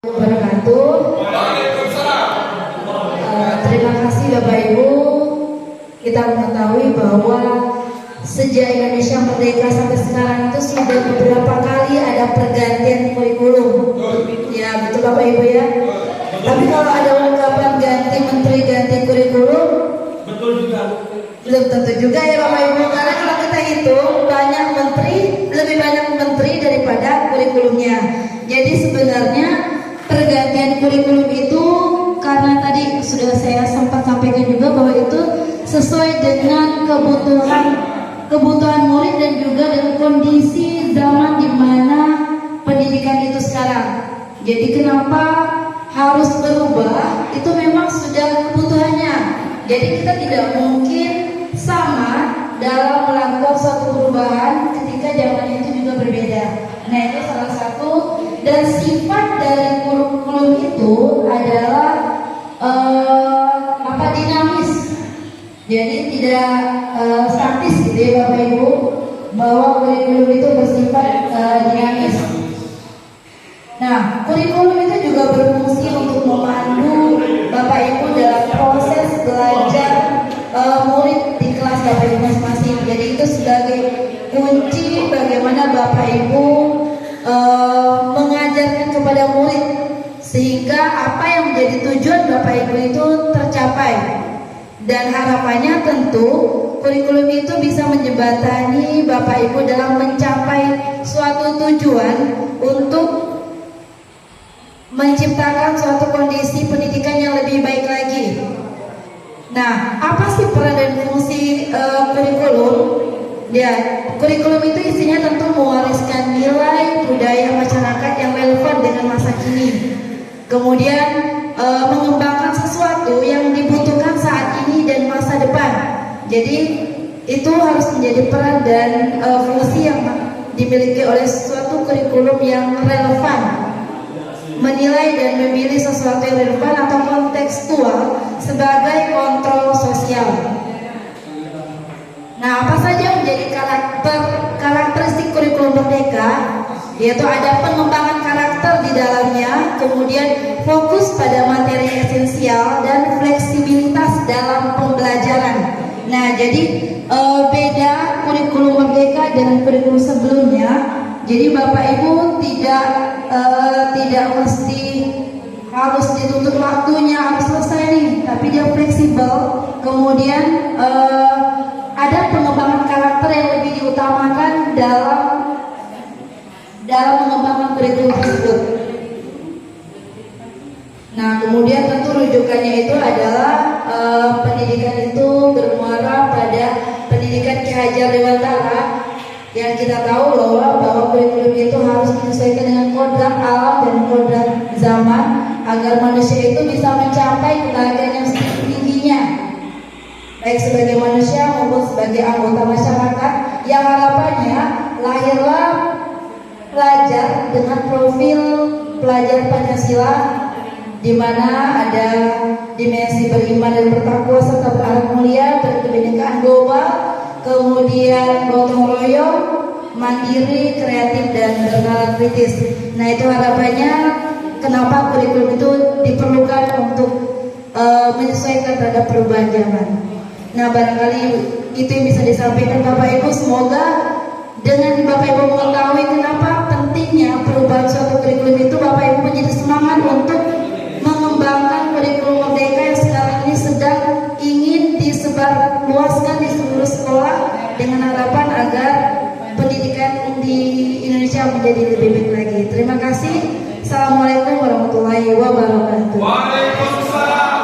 Wabarakatuh. Terima kasih Bapak Ibu. Kita mengetahui bahwa sejak Indonesia merdeka sampai sekarang itu sudah beberapa kali ada pergantian kurikulum. Ya betul Bapak Ibu ya. Tapi kalau ada ungkapan ganti menteri ganti kurikulum, betul juga. belum tentu juga ya Bapak Ibu. Karena kalau kita hitung banyak menteri, lebih banyak menteri daripada kurikulumnya. Jadi sebenarnya pergantian kurikulum itu karena tadi sudah saya sempat sampaikan juga bahwa itu sesuai dengan kebutuhan murid dan juga dengan kondisi zaman di mana pendidikan itu sekarang. Jadi kenapa harus berubah? Itu memang sudah kebutuhannya. Jadi kita tidak mungkin sama dalam melakukan suatu perubahan ketika zamannya itu juga berbeda. Nah itu salah satu. Dan sifat dari kurikulum itu adalah dinamis. Jadi tidak statis gitu ya Bapak Ibu, bahwa kurikulum itu bersifat dinamis. Nah, kurikulum itu juga berfungsi untuk memandu Bapak Ibu dalam proses belajar murid di kelas Bapak Ibu masing-masing. Jadi itu sebagai kunci bagaimana Bapak Ibu mengajarkan kepada murid sehingga apa yang menjadi tujuan Bapak Ibu itu tercapai. Dan harapannya tentu kurikulum itu bisa menjembatani Bapak Ibu dalam mencapai suatu tujuan untuk menciptakan suatu kondisi pendidikan yang lebih baik lagi. Nah, apa sih peran dan fungsi kurikulum? Ya, kurikulum itu isinya tentu mewariskan nilai budaya masyarakat yang relevan dengan masa kini. Kemudian mengembangkan sesuatu yang dibutuhkan saat ini dan masa depan. Jadi itu harus menjadi peran dan fungsi yang dimiliki oleh suatu kurikulum yang relevan. Menilai dan memilih sesuatu yang relevan atau kontekstual sebagai kontrol sosial. Nah, apa saja menjadi karakteristik kurikulum merdeka? Yaitu ada pengembangan karakter di dalamnya, kemudian fokus pada materi esensial dan fleksibilitas dalam pembelajaran. Nah, jadi beda kurikulum merdeka dengan kurikulum sebelumnya. Jadi Bapak Ibu tidak mesti harus dituntut waktunya harus selesai nih, tapi dia fleksibel. Kemudian ada pengembangan karakter yang lebih diutamakan dalam mengembangkan kurikulum tersebut. Nah, kemudian tentu rujukannya itu adalah pendidikan itu bermuara pada pendidikan Ki Hajar Dewantara yang kita tahu bahwa kurikulum itu harus menyesuaikan dengan kodrat alam dan kodrat zaman agar manusia itu bisa mencapai kebahagiaan yang setinggi-tingginya, baik sebagai manusia maupun sebagai anggota masyarakat yang harapannya lahirlah pelajar dengan profil pelajar Pancasila di mana ada dimensi beriman dan bertakwa serta berakhlak mulia, berkebinekaan global, kemudian gotong royong, mandiri, kreatif dan bernalar kritis. Nah, itu harapannya kenapa kurikulum itu diperlukan untuk menyesuaikan terhadap perubahan zaman. Nah, barangkali itu yang bisa disampaikan Bapak Ibu. Semoga dengan Bapak Ibu mengetahui kenapa pentingnya perubahan suatu kurikulum itu, Bapak Ibu menjadi semangat untuk mengembangkan kurikulum merdeka yang sekarang ini sedang ingin disebar luaskan di seluruh sekolah dengan harapan agar pendidikan di Indonesia menjadi lebih baik lagi. Terima kasih.